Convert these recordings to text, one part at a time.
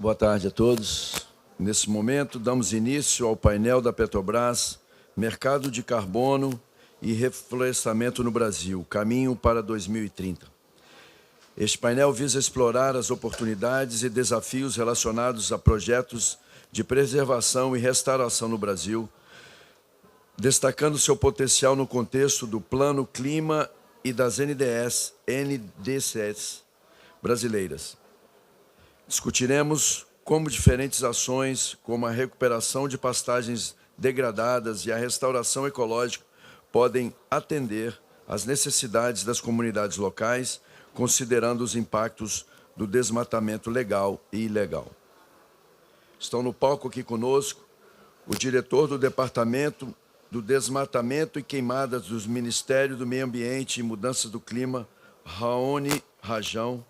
Boa tarde a todos. Nesse momento, damos início ao painel da Petrobras, Mercado de Carbono e Reflorestamento no Brasil, Caminho para 2030. Este painel visa explorar as oportunidades e desafios relacionados a projetos de preservação e restauração no Brasil, destacando seu potencial no contexto do Plano Clima e das NDCs brasileiras. Discutiremos como diferentes ações, como a recuperação de pastagens degradadas e a restauração ecológica, podem atender às necessidades das comunidades locais, considerando os impactos do desmatamento legal e ilegal. Estão no palco aqui conosco o diretor do Departamento do Desmatamento e Queimadas do Ministério do Meio Ambiente e Mudança do Clima, Raoni Rajão,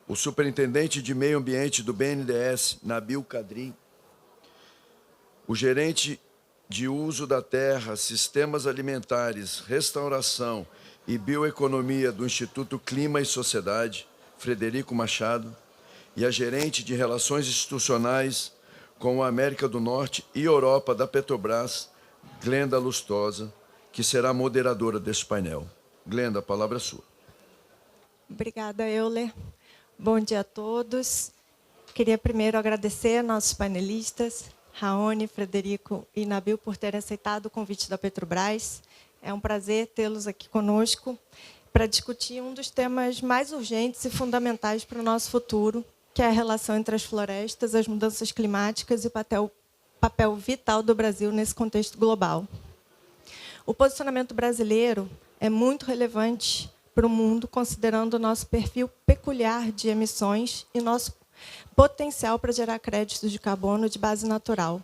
o superintendente de Meio Ambiente do BNDES, Nabil Kadri, o gerente de uso da terra, sistemas alimentares, restauração e bioeconomia do Instituto Clima e Sociedade, Frederico Machado, e a gerente de relações institucionais com a América do Norte e Europa da Petrobras, Glenda Lustosa, que será moderadora deste painel. Glenda, a palavra é sua. Obrigada, Euler. Bom dia a todos. Queria primeiro agradecer a nossos panelistas, Raoni, Frederico e Nabil, por terem aceitado o convite da Petrobras. É um prazer tê-los aqui conosco para discutir um dos temas mais urgentes e fundamentais para o nosso futuro, que é a relação entre as florestas, as mudanças climáticas e o papel vital do Brasil nesse contexto global. O posicionamento brasileiro é muito relevante para o mundo, considerando o nosso perfil peculiar de emissões e nosso potencial para gerar créditos de carbono de base natural.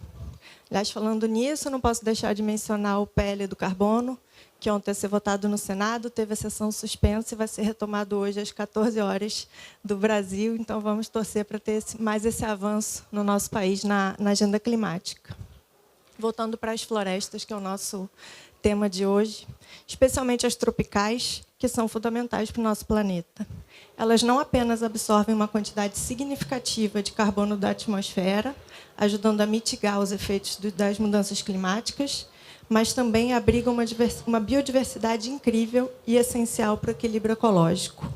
Aliás, falando nisso, não posso deixar de mencionar o PL do carbono, que ontem ia ser votado no Senado, teve a sessão suspensa e vai ser retomado hoje às 14 horas do Brasil. Então, vamos torcer para ter mais esse avanço no nosso país na agenda climática. Voltando para as florestas, que é o nosso tema de hoje, especialmente as tropicais, que são fundamentais para o nosso planeta. Elas não apenas absorvem uma quantidade significativa de carbono da atmosfera, ajudando a mitigar os efeitos das mudanças climáticas, mas também abrigam uma biodiversidade incrível e essencial para o equilíbrio ecológico.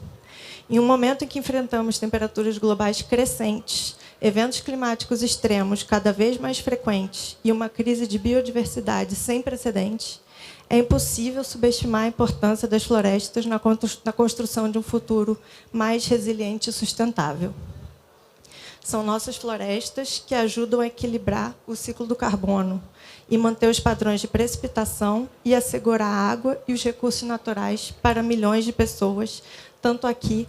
Em um momento em que enfrentamos temperaturas globais crescentes, eventos climáticos extremos cada vez mais frequentes e uma crise de biodiversidade sem precedentes, é impossível subestimar a importância das florestas na construção de um futuro mais resiliente e sustentável. São nossas florestas que ajudam a equilibrar o ciclo do carbono e manter os padrões de precipitação e assegurar a água e os recursos naturais para milhões de pessoas, tanto aqui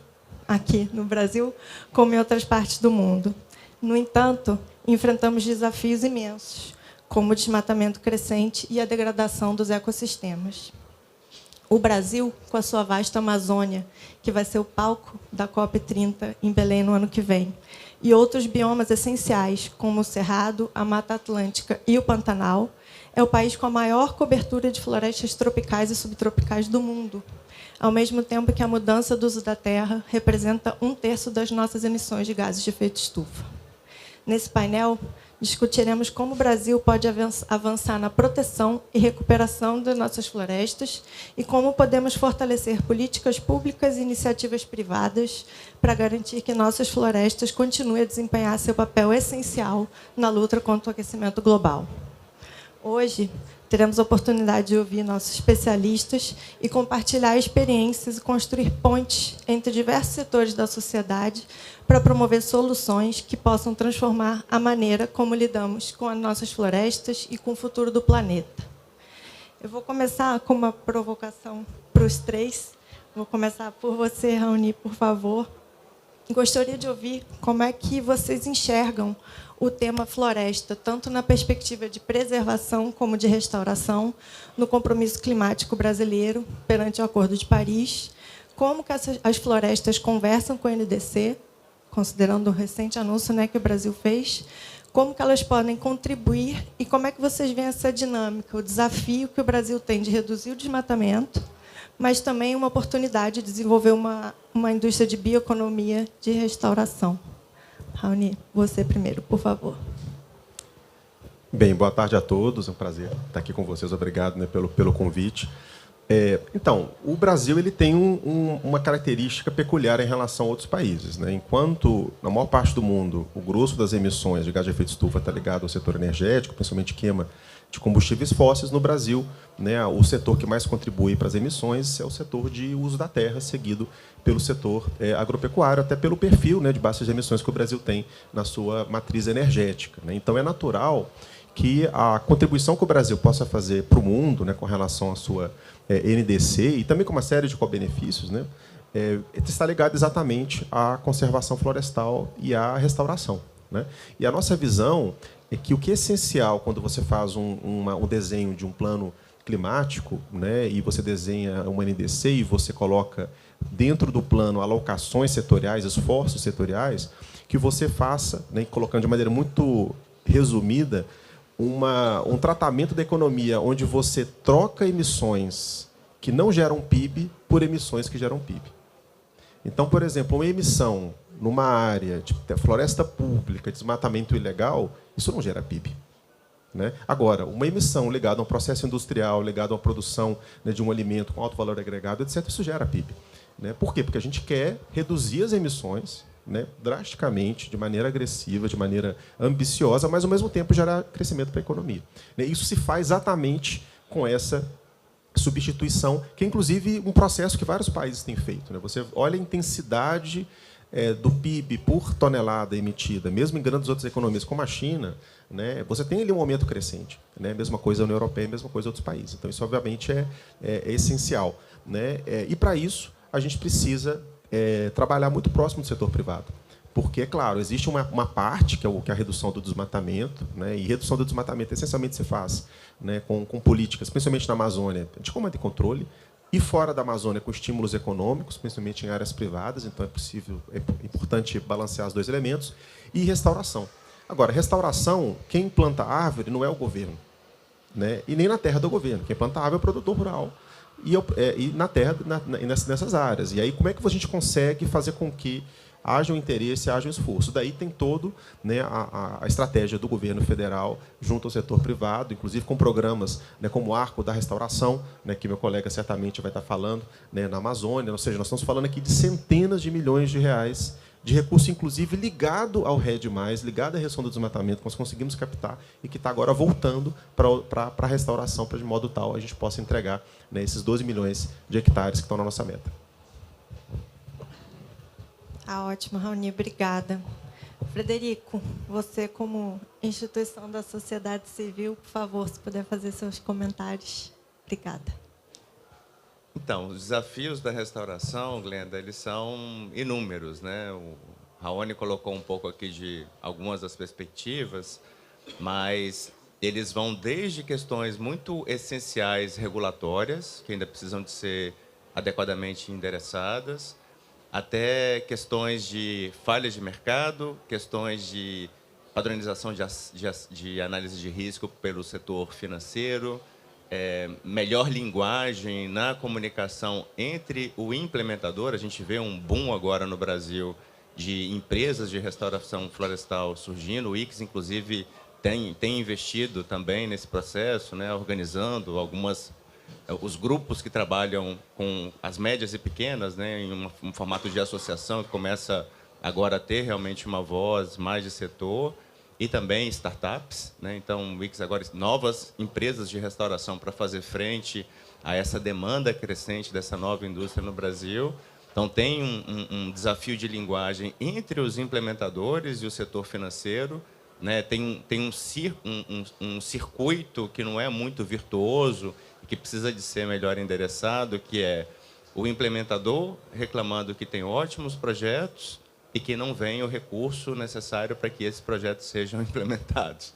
no Brasil, como em outras partes do mundo. No entanto, enfrentamos desafios imensos, como o desmatamento crescente e a degradação dos ecossistemas. O Brasil, com a sua vasta Amazônia, que vai ser o palco da COP30 em Belém no ano que vem, e outros biomas essenciais, como o Cerrado, a Mata Atlântica e o Pantanal, é o país com a maior cobertura de florestas tropicais e subtropicais do mundo, ao mesmo tempo que a mudança do uso da terra representa 1/3 das nossas emissões de gases de efeito estufa. Nesse painel, discutiremos como o Brasil pode avançar na proteção e recuperação das nossas florestas e como podemos fortalecer políticas públicas e iniciativas privadas para garantir que nossas florestas continuem a desempenhar seu papel essencial na luta contra o aquecimento global. Hoje, teremos a oportunidade de ouvir nossos especialistas e compartilhar experiências e construir pontes entre diversos setores da sociedade para promover soluções que possam transformar a maneira como lidamos com as nossas florestas e com o futuro do planeta. Eu vou começar com uma provocação para os três. Vou começar por você, Raoni, por favor. Gostaria de ouvir como é que vocês enxergam o tema floresta, tanto na perspectiva de preservação como de restauração, no compromisso climático brasileiro perante o Acordo de Paris, como que as florestas conversam com o NDC, considerando o recente anúncio, que o Brasil fez, como que elas podem contribuir e como é que vocês veem essa dinâmica, o desafio que o Brasil tem de reduzir o desmatamento, mas também uma oportunidade de desenvolver uma indústria de bioeconomia de restauração. Raoni, você primeiro, por favor. Bem, boa tarde a todos. É um prazer estar aqui com vocês. Obrigado, né, pelo convite. Então, o Brasil ele tem uma característica peculiar em relação a outros países, né? Enquanto, na maior parte do mundo, o grosso das emissões de gás de efeito estufa está ligado ao setor energético, principalmente queima de combustíveis fósseis, no Brasil, né, o setor que mais contribui para as emissões é o setor de uso da terra, seguido pelo setor agropecuário, até pelo perfil, né, de baixas emissões que o Brasil tem na sua matriz energética, né? Então, é natural que a contribuição que o Brasil possa fazer para o mundo, né, com relação à sua NDC e também com uma série de co-benefícios, né, está ligado exatamente à conservação florestal e à restauração, né? E a nossa visão é que o que é essencial quando você faz um desenho de um plano climático, né, e você desenha uma NDC e você coloca dentro do plano alocações setoriais, esforços setoriais, que você faça, né, colocando de maneira muito resumida, um tratamento da economia onde você troca emissões que não geram PIB por emissões que geram PIB. Então, por exemplo, uma emissão numa área de floresta pública, desmatamento ilegal, isso não gera PIB, né? Agora, uma emissão ligada a um processo industrial, ligada a uma produção, né, de um alimento com alto valor agregado, etc., isso gera PIB, né? Por quê? Porque a gente quer reduzir as emissões, né, drasticamente, de maneira agressiva, de maneira ambiciosa, mas, ao mesmo tempo, gerar crescimento para a economia. Isso se faz exatamente com essa substituição, que é, inclusive, um processo que vários países têm feito, né? Você olha a intensidade do PIB por tonelada emitida, mesmo em grandes outras economias, como a China, né, você tem ali um aumento crescente, né? Mesma coisa a União Europeia, mesma coisa outros países. Então, isso, obviamente, é essencial, né? E, para isso, a gente precisa trabalhar muito próximo do setor privado. Porque, é claro, existe uma parte, que é a redução do desmatamento, né? E redução do desmatamento, essencialmente, se faz, né, com políticas, principalmente na Amazônia, de comando e controle, e fora da Amazônia, com estímulos econômicos, principalmente em áreas privadas. Então, é importante balancear os dois elementos. E restauração. Agora, restauração, quem planta árvore não é o governo, né? E nem na terra do governo. Quem planta árvore é o produtor rural. E na terra, nessas áreas. E aí, como é que a gente consegue fazer com que haja um interesse, haja um esforço? Daí tem todo, né, a estratégia do governo federal junto ao setor privado, inclusive com programas, né, como o Arco da Restauração, né, que meu colega certamente vai estar falando, né, na Amazônia. Ou seja, nós estamos falando aqui de centenas de milhões de reais de recurso, inclusive ligado ao RED+, ligado à redução do desmatamento, que nós conseguimos captar e que está agora voltando para a restauração, para de modo tal a gente possa entregar, né, esses 12 milhões de hectares que estão na nossa meta. Ótimo, Raoni, obrigada. Frederico, você, como instituição da sociedade civil, por favor, se puder fazer seus comentários. Obrigada. Então, os desafios da restauração, Glenda, eles são inúmeros, né? O Raoni colocou um pouco aqui de algumas das perspectivas, mas eles vão desde questões muito essenciais regulatórias, que ainda precisam de ser adequadamente endereçadas, até questões de falhas de mercado, questões de padronização de análise de risco pelo setor financeiro, melhor linguagem na comunicação entre o implementador. A gente vê um boom agora no Brasil de empresas de restauração florestal surgindo. O ICS, inclusive, tem investido também nesse processo, né, organizando os grupos que trabalham com as médias e pequenas, né, em um formato de associação que começa agora a ter realmente uma voz mais de setor, e também startups, né? Então, o ICS agora, novas empresas de restauração para fazer frente a essa demanda crescente dessa nova indústria no Brasil. Então, tem um desafio de linguagem entre os implementadores e o setor financeiro, né? Tem um circuito que não é muito virtuoso, que precisa de ser melhor endereçado, que é o implementador reclamando que tem ótimos projetos e que não vem o recurso necessário para que esses projetos sejam implementados.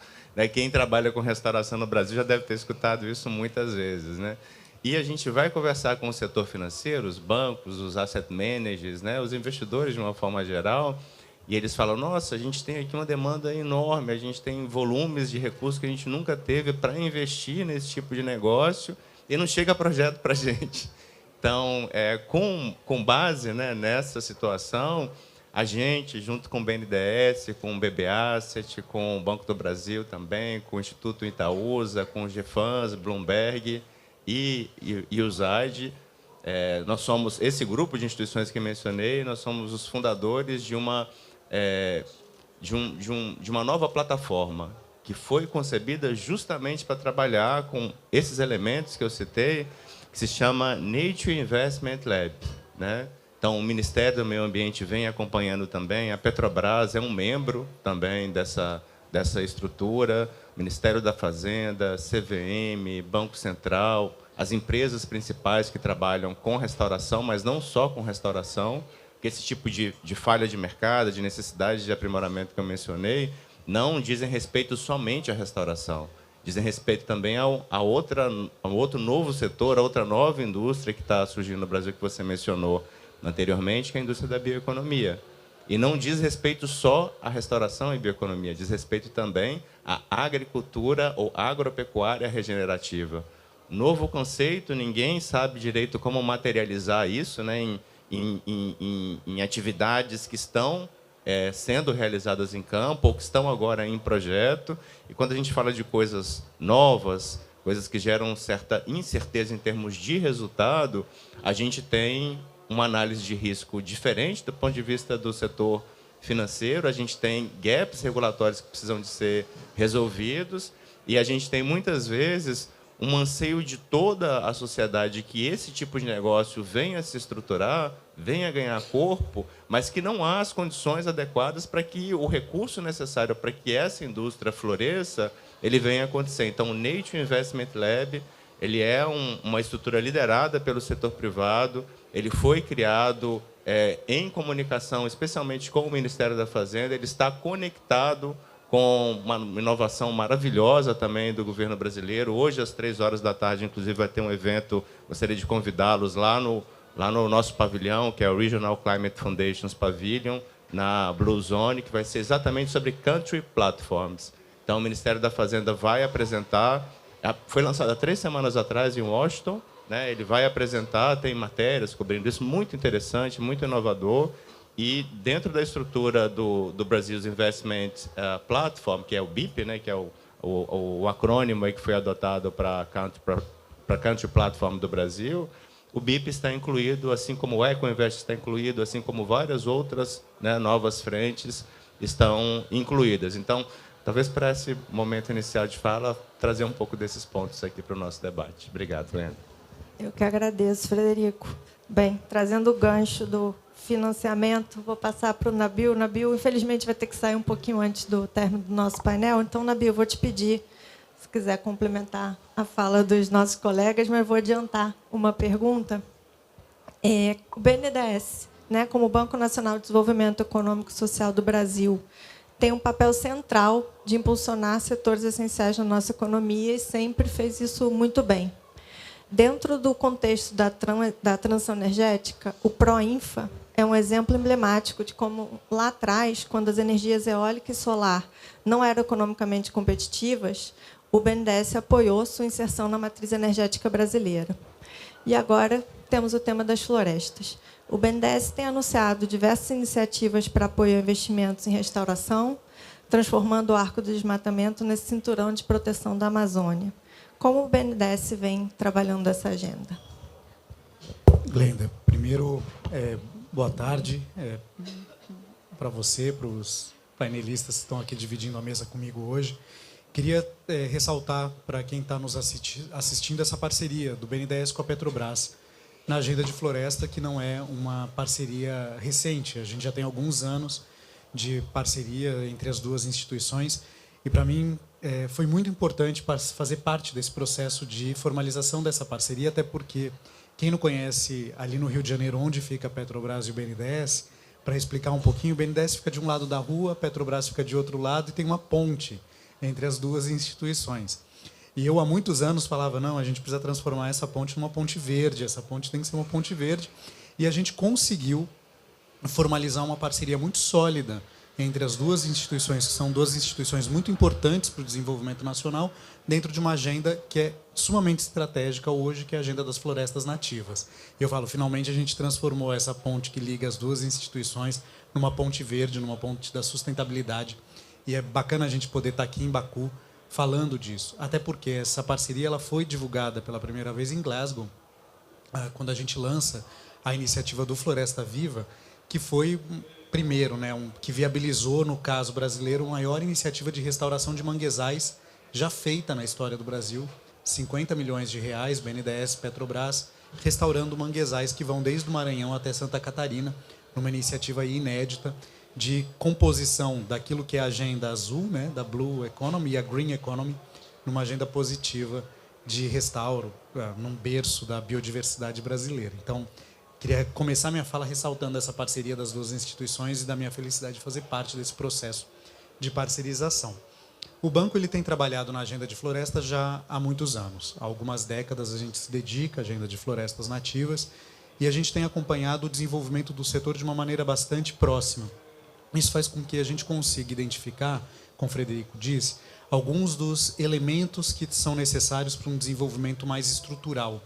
Quem trabalha com restauração no Brasil já deve ter escutado isso muitas vezes, né? E a gente vai conversar com o setor financeiro, os bancos, os asset managers, né, os investidores de uma forma geral, e eles falam: nossa, a gente tem aqui uma demanda enorme, a gente tem volumes de recursos que a gente nunca teve para investir nesse tipo de negócio e não chega projeto para a gente. Então, com base, né, nessa situação, a gente, junto com o BNDES, com o BB Asset, com o Banco do Brasil também, com o Instituto Itaúsa, com o GFANS, Bloomberg e o ZAID, nós somos, esse grupo de instituições que mencionei, nós somos os fundadores de uma nova plataforma que foi concebida justamente para trabalhar com esses elementos que eu citei, que se chama Nature Investment Lab, né? Então, o Ministério do Meio Ambiente vem acompanhando também, a Petrobras é um membro também dessa estrutura, Ministério da Fazenda, CVM, Banco Central, as empresas principais que trabalham com restauração, mas não só com restauração, porque esse tipo de falha de mercado, de necessidade de aprimoramento que eu mencionei, não dizem respeito somente à restauração, dizem respeito também a outro novo setor, a outra nova indústria que está surgindo no Brasil, que você mencionou anteriormente, que é a indústria da bioeconomia. E não diz respeito só à restauração e bioeconomia, diz respeito também à agricultura ou agropecuária regenerativa. Novo conceito, ninguém sabe direito como materializar isso, né, em atividades que estão sendo realizadas em campo ou que estão agora em projeto. E quando a gente fala de coisas novas, coisas que geram certa incerteza em termos de resultado, a gente tem uma análise de risco diferente do ponto de vista do setor financeiro, a gente tem gaps regulatórios que precisam de ser resolvidos e a gente tem, muitas vezes, um anseio de toda a sociedade que esse tipo de negócio venha a se estruturar, venha a ganhar corpo, mas que não há as condições adequadas para que o recurso necessário para que essa indústria floresça, ele venha a acontecer. Então, o Nature Investment Lab, ele é uma estrutura liderada pelo setor privado, ele foi criado em comunicação, especialmente com o Ministério da Fazenda, ele está conectado com uma inovação maravilhosa também do governo brasileiro. Hoje, às 15h, inclusive, vai ter um evento, gostaria de convidá-los lá no nosso pavilhão, que é o Regional Climate Foundation's Pavilion, na Blue Zone, que vai ser exatamente sobre Country Platforms. Então, o Ministério da Fazenda vai apresentar, foi lançado há 3 semanas atrás em Washington, né? Ele vai apresentar, tem matérias cobrindo isso, muito interessante, muito inovador. E dentro da estrutura do Brazil's Investment Platform, que é o BIP, né, que é o acrônimo aí que foi adotado para a Country Platform do Brasil, o BIP está incluído, assim como o EcoInvest está incluído, assim como várias outras, né, novas frentes estão incluídas. Então, talvez para esse momento inicial de fala, trazer um pouco desses pontos aqui para o nosso debate. Obrigado, Leandro. Eu que agradeço, Frederico. Bem, trazendo o gancho do financiamento, vou passar para o Nabil. Nabil, infelizmente, vai ter que sair um pouquinho antes do término do nosso painel. Então, Nabil, vou te pedir, se quiser complementar a fala dos nossos colegas, mas vou adiantar uma pergunta. O BNDES, né, como Banco Nacional de Desenvolvimento Econômico e Social do Brasil, tem um papel central de impulsionar setores essenciais na nossa economia e sempre fez isso muito bem. Dentro do contexto da transição energética, o PROINFA é um exemplo emblemático de como, lá atrás, quando as energias eólica e solar não eram economicamente competitivas, o BNDES apoiou sua inserção na matriz energética brasileira. E agora temos o tema das florestas. O BNDES tem anunciado diversas iniciativas para apoio a investimentos em restauração, transformando o arco do desmatamento nesse cinturão de proteção da Amazônia. Como o BNDES vem trabalhando essa agenda? Glenda, primeiro, boa tarde para você, para os painelistas que estão aqui dividindo a mesa comigo hoje. Queria ressaltar para quem está nos assistindo essa parceria do BNDES com a Petrobras na agenda de floresta, que não é uma parceria recente. A gente já tem alguns anos de parceria entre as duas instituições e, para mim, foi muito importante fazer parte desse processo de formalização dessa parceria, até porque quem não conhece ali no Rio de Janeiro onde fica a Petrobras e o BNDES, para explicar um pouquinho, o BNDES fica de um lado da rua, a Petrobras fica de outro lado e tem uma ponte entre as duas instituições. E eu há muitos anos falava, não, a gente precisa transformar essa ponte numa ponte verde, essa ponte tem que ser uma ponte verde, e a gente conseguiu formalizar uma parceria muito sólida entre as duas instituições, que são duas instituições muito importantes para o desenvolvimento nacional, dentro de uma agenda que é sumamente estratégica hoje, que é a agenda das florestas nativas. Eu falo, finalmente a gente transformou essa ponte que liga as duas instituições numa ponte verde, numa ponte da sustentabilidade. E é bacana a gente poder estar aqui em Baku falando disso. Até porque essa parceria ela foi divulgada pela primeira vez em Glasgow, quando a gente lança a iniciativa do Floresta Viva, que foi, primeiro, né, que viabilizou, no caso brasileiro, a maior iniciativa de restauração de manguezais já feita na história do Brasil. 50 milhões de reais, BNDES, Petrobras, restaurando manguezais que vão desde o Maranhão até Santa Catarina, numa iniciativa aí inédita de composição daquilo que é a agenda azul, né, da Blue Economy, e a Green Economy, numa agenda positiva de restauro, num berço da biodiversidade brasileira. Então, queria começar minha fala ressaltando essa parceria das duas instituições e da minha felicidade de fazer parte desse processo de parcerização. O banco ele tem trabalhado na agenda de floresta já há muitos anos. Há algumas décadas a gente se dedica à agenda de florestas nativas e a gente tem acompanhado o desenvolvimento do setor de uma maneira bastante próxima. Isso faz com que a gente consiga identificar, como o Frederico disse, alguns dos elementos que são necessários para um desenvolvimento mais estrutural.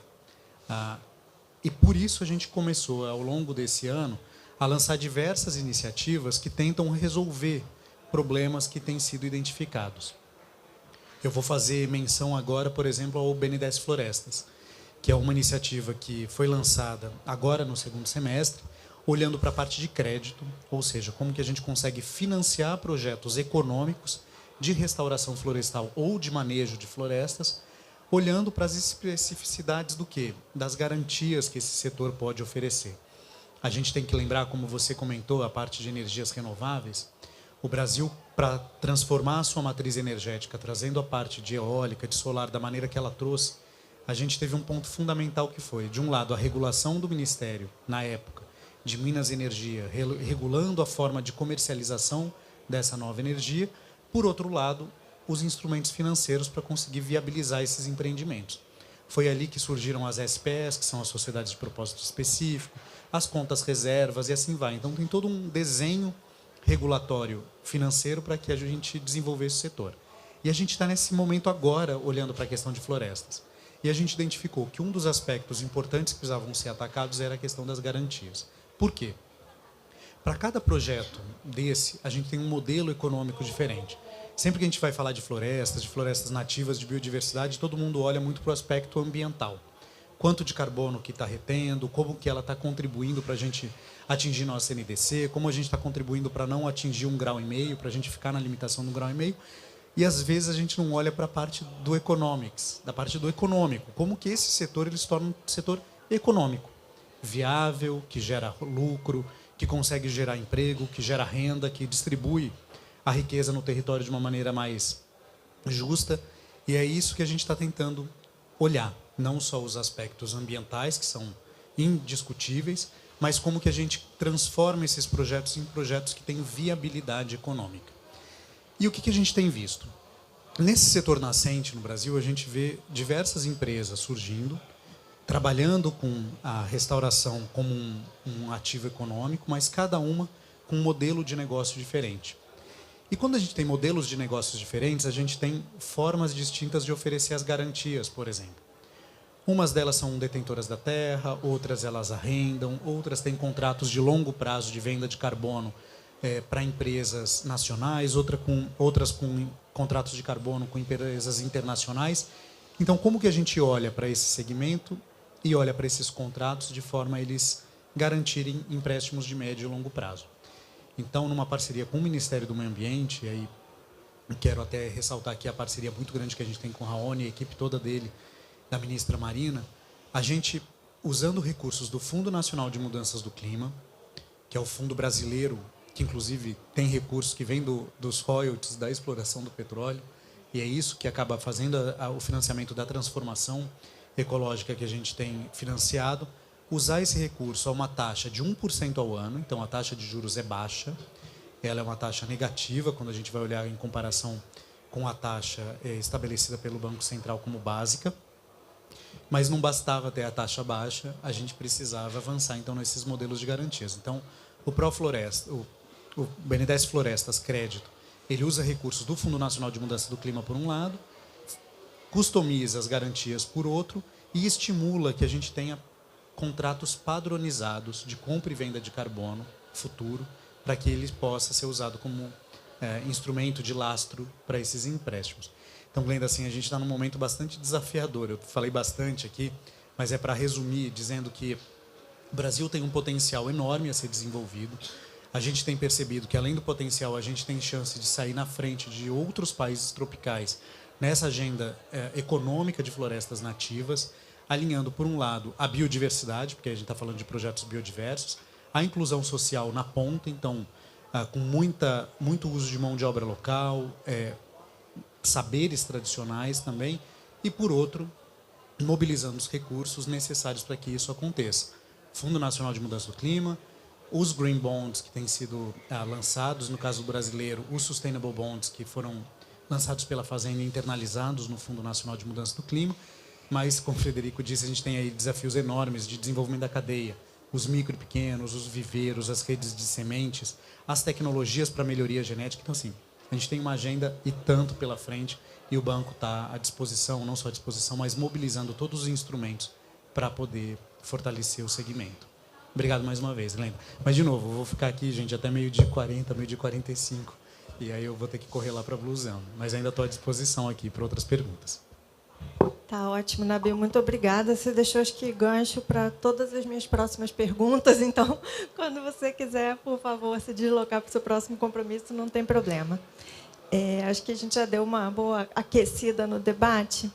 E por isso a gente começou, ao longo desse ano, a lançar diversas iniciativas que tentam resolver problemas que têm sido identificados. Eu vou fazer menção agora, por exemplo, ao BNDES Florestas, que é uma iniciativa que foi lançada agora no segundo semestre, olhando para a parte de crédito, ou seja, como que a gente consegue financiar projetos econômicos de restauração florestal ou de manejo de florestas, olhando para as especificidades do quê? Das garantias que esse setor pode oferecer. A gente tem que lembrar, como você comentou, a parte de energias renováveis. O Brasil, para transformar a sua matriz energética, trazendo a parte de eólica, de solar, da maneira que ela trouxe, a gente teve um ponto fundamental que foi, de um lado, a regulação do Ministério, na época, de Minas e Energia, regulando a forma de comercialização dessa nova energia. Por outro lado, os instrumentos financeiros para conseguir viabilizar esses empreendimentos. Foi ali que surgiram as SPS, que são as sociedades de propósito específico, as contas reservas e assim vai. Então, tem todo um desenho regulatório financeiro para que a gente desenvolvesse o setor. E a gente está nesse momento agora, olhando para a questão de florestas. E a gente identificou que um dos aspectos importantes que precisavam ser atacados era a questão das garantias. Por quê? Para cada projeto desse, a gente tem um modelo econômico diferente. Sempre que a gente vai falar de florestas nativas, de biodiversidade, todo mundo olha muito para o aspecto ambiental. Quanto de carbono que está retendo, como que ela está contribuindo para a gente atingir nossa NDC, como a gente está contribuindo para não atingir 1,5 graus, para a gente ficar na limitação do 1,5 graus. E, às vezes, a gente não olha para a parte do economics, da parte do econômico. Como que esse setor ele se torna um setor econômico, viável, que gera lucro, que consegue gerar emprego, que gera renda, que distribui a riqueza no território de uma maneira mais justa. E é isso que a gente está tentando olhar. Não só os aspectos ambientais, que são indiscutíveis, mas como que a gente transforma esses projetos em projetos que têm viabilidade econômica. E o que a gente tem visto? Nesse setor nascente no Brasil, a gente vê diversas empresas surgindo, trabalhando com a restauração como um ativo econômico, mas cada uma com um modelo de negócio diferente. E quando a gente tem modelos de negócios diferentes, a gente tem formas distintas de oferecer as garantias, por exemplo. Umas delas são detentoras da terra, outras elas arrendam, outras têm contratos de longo prazo de venda de carbono para empresas nacionais, outras com contratos de carbono com empresas internacionais. Então, como que a gente olha para esse segmento e olha para esses contratos de forma a eles garantirem empréstimos de médio e longo prazo? Então, numa parceria com o Ministério do Meio Ambiente, e aí quero até ressaltar aqui a parceria muito grande que a gente tem com o Raoni e a equipe toda dele, da ministra Marina, a gente, usando recursos do Fundo Nacional de Mudanças do Clima, que é o fundo brasileiro, que inclusive tem recursos que vêm dos royalties da exploração do petróleo, e é isso que acaba fazendo o financiamento da transformação ecológica que a gente tem financiado, usar esse recurso a uma taxa de 1% ao ano, então a taxa de juros é baixa, ela é uma taxa negativa quando a gente vai olhar em comparação com a taxa estabelecida pelo Banco Central como básica, mas não bastava ter a taxa baixa, a gente precisava avançar então nesses modelos de garantias. Então, o Profloresta, o BNDES Florestas Crédito, ele usa recursos do Fundo Nacional de Mudança do Clima, por um lado, customiza as garantias por outro e estimula que a gente tenha contratos padronizados de compra e venda de carbono futuro, para que ele possa ser usado como instrumento de lastro para esses empréstimos. Então, Glenda, assim, a gente está num momento bastante desafiador. Eu falei bastante aqui, mas é para resumir, dizendo que o Brasil tem um potencial enorme a ser desenvolvido. A gente tem percebido que, além do potencial, a gente tem chance de sair na frente de outros países tropicais nessa agenda econômica de florestas nativas, alinhando, por um lado, a biodiversidade, porque a gente está falando de projetos biodiversos, a inclusão social na ponta, então, com muito uso de mão de obra local, saberes tradicionais também, e, por outro, mobilizando os recursos necessários para que isso aconteça. Fundo Nacional de Mudança do Clima, os Green Bonds que têm sido lançados, no caso brasileiro, os Sustainable Bonds que foram lançados pela Fazenda e internalizados no Fundo Nacional de Mudança do Clima, mas, como o Frederico disse, a gente tem aí desafios enormes de desenvolvimento da cadeia, os micro e pequenos, os viveiros, as redes de sementes, as tecnologias para melhoria genética. Então, assim, a gente tem uma agenda e tanto pela frente, e o banco está à disposição, não só à disposição, mas mobilizando todos os instrumentos para poder fortalecer o segmento. Obrigado mais uma vez, Glenda. Mas, de novo, eu vou ficar aqui, gente, até 12h40, 12h45, e aí eu vou ter que correr lá para a Blusão. Mas ainda estou à disposição aqui para outras perguntas. Tá ótimo, Nabil, muito obrigada. Você deixou, acho que, gancho para todas as minhas próximas perguntas. Então, quando você quiser, por favor, se deslocar para o seu próximo compromisso, não tem problema. Acho que a gente já deu uma boa aquecida no debate.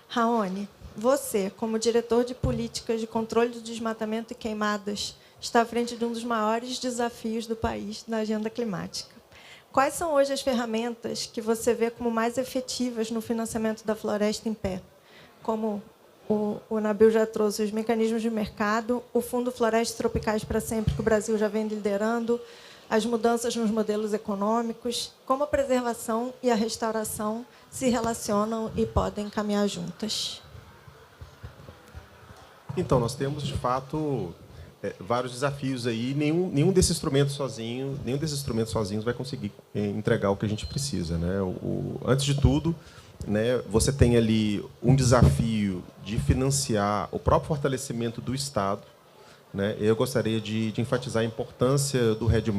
Raoni, você, como diretor de políticas de controle do desmatamento e queimadas, está à frente de um dos maiores desafios do país na agenda climática. Quais são hoje as ferramentas que você vê como mais efetivas no financiamento da floresta em pé? Como o Nabil já trouxe, os mecanismos de mercado, o Fundo Florestas Tropicais para Sempre, que o Brasil já vem liderando, as mudanças nos modelos econômicos, como a preservação e a restauração se relacionam e podem caminhar juntas. Então, nós temos, de fato, vários desafios aí. Nenhum desses instrumentos sozinhos vai conseguir entregar o que a gente precisa, né? Antes de tudo, né, você tem ali um desafio de financiar o próprio fortalecimento do Estado, né? Eu gostaria de enfatizar a importância do RED+,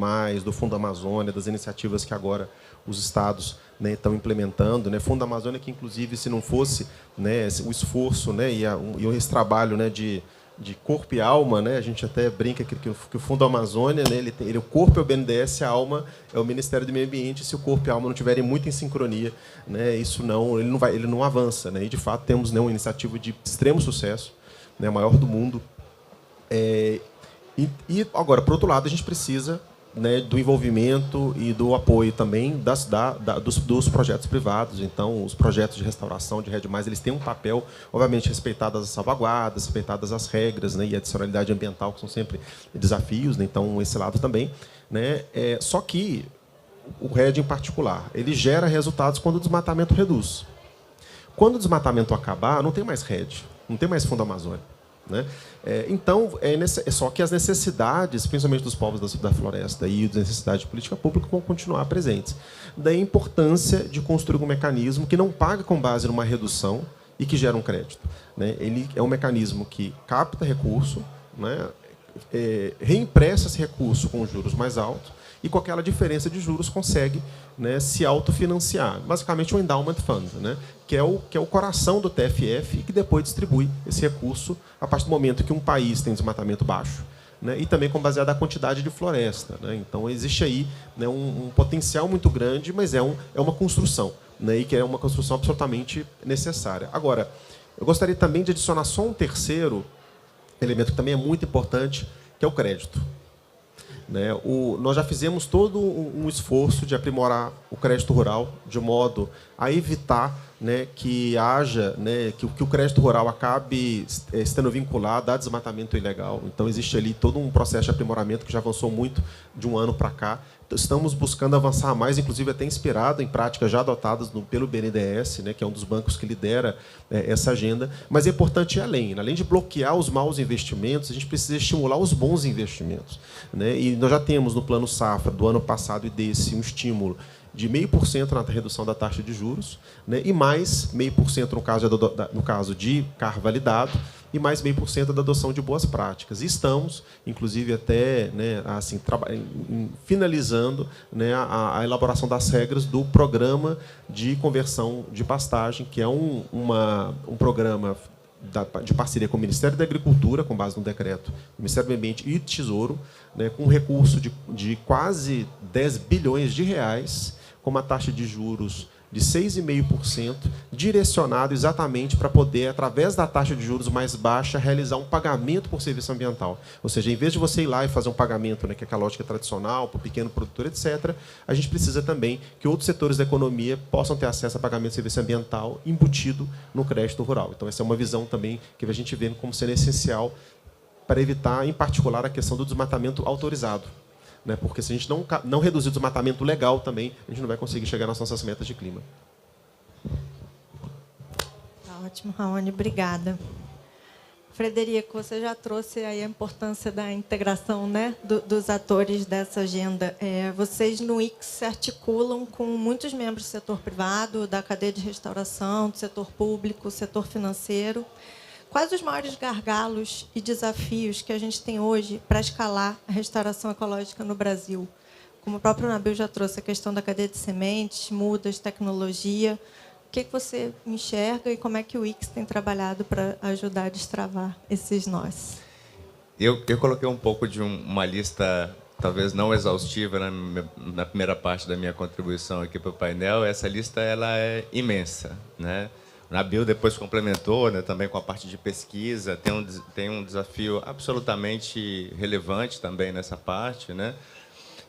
do Fundo Amazônia, das iniciativas que agora os estados, né, estão implementando, né? Fundo Amazônia que, inclusive, se não fosse, né, o esforço, né, e esse trabalho, né, de corpo e alma, né, a gente até brinca que o Fundo Amazônia, né, o corpo é o BNDES, a alma é o Ministério do Meio Ambiente. Se o corpo e a alma não estiverem muito em sincronia, né, ele não avança, né? E, de fato, temos, né, uma iniciativa de extremo sucesso, né, a maior do mundo. E agora, por outro lado, a gente precisa, né, do envolvimento e do apoio também dos projetos privados. Então, os projetos de restauração de RED+, eles têm um papel, obviamente, respeitadas as salvaguardas, respeitadas as regras, né, e a adicionalidade ambiental, que são sempre desafios, né, então, esse lado também, né. Só que o RED, em particular, ele gera resultados quando o desmatamento reduz. Quando o desmatamento acabar, não tem mais RED, não tem mais Fundo Amazônia, né? Então, só que as necessidades, principalmente dos povos da floresta e as necessidades de política pública, vão continuar presentes. Daí a importância de construir um mecanismo que não paga com base numa redução e que gera um crédito, né? Ele é um mecanismo que capta recurso, né, reempresta esse recurso com juros mais altos e, com aquela diferença de juros, consegue, né, se autofinanciar. Basicamente, um endowment fund, né, que é o coração do TFF e que depois distribui esse recurso a partir do momento que um país tem desmatamento baixo, né, e também baseado na quantidade de floresta, né. Então, existe aí, né, um potencial muito grande, mas é uma construção, né, e que é uma construção absolutamente necessária. Agora, eu gostaria também de adicionar só um terceiro elemento que também é muito importante, que é o crédito. Né? Nós já fizemos todo um esforço de aprimorar o crédito rural, de modo a evitar, né, que haja, né, que o crédito rural acabe estando vinculado a desmatamento ilegal. Então, existe ali todo um processo de aprimoramento que já avançou muito de um ano para cá. Estamos buscando avançar mais, inclusive até inspirado em práticas já adotadas pelo BNDES, né, que é um dos bancos que lidera essa agenda. Mas é importante ir além. Além de bloquear os maus investimentos, a gente precisa estimular os bons investimentos, né? E nós já temos no Plano Safra do ano passado e desse um estímulo de 0,5% na redução da taxa de juros, né, e mais 0,5% no caso de CAR validado, e mais 0,5% da adoção de boas práticas. E estamos, inclusive, até, né, assim, finalizando, né, a elaboração das regras do programa de conversão de pastagem, que é um programa de parceria com o Ministério da Agricultura, com base no decreto do Ministério do Meio Ambiente e Tesouro, né, com um recurso de quase 10 bilhões de reais, com uma taxa de juros de 6,5%, direcionado exatamente para poder, através da taxa de juros mais baixa, realizar um pagamento por serviço ambiental. Ou seja, em vez de você ir lá e fazer um pagamento, né, que é aquela lógica tradicional, para o pequeno produtor, etc., a gente precisa também que outros setores da economia possam ter acesso a pagamento de serviço ambiental embutido no crédito rural. Então, essa é uma visão também que a gente vê como sendo essencial para evitar, em particular, a questão do desmatamento autorizado, né? Porque se a gente não reduzir o desmatamento legal também, a gente não vai conseguir chegar nas nossas metas de clima. Tá ótimo, Raoni, obrigada. Frederico, você já trouxe aí a importância da integração, né, dos atores dessa agenda. Vocês no ICS se articulam com muitos membros do setor privado, da cadeia de restauração, do setor público, setor financeiro. Quais os maiores gargalos e desafios que a gente tem hoje para escalar a restauração ecológica no Brasil? Como o próprio Nabil já trouxe, a questão da cadeia de sementes, mudas, tecnologia. O que você enxerga e como é que o ICS tem trabalhado para ajudar a destravar esses nós? Eu coloquei um pouco de uma lista, talvez não exaustiva, na primeira parte da minha contribuição aqui para o painel. Essa lista ela é imensa, né? O Nabil depois complementou, né, também com a parte de pesquisa. Tem um desafio absolutamente relevante também nessa parte, né?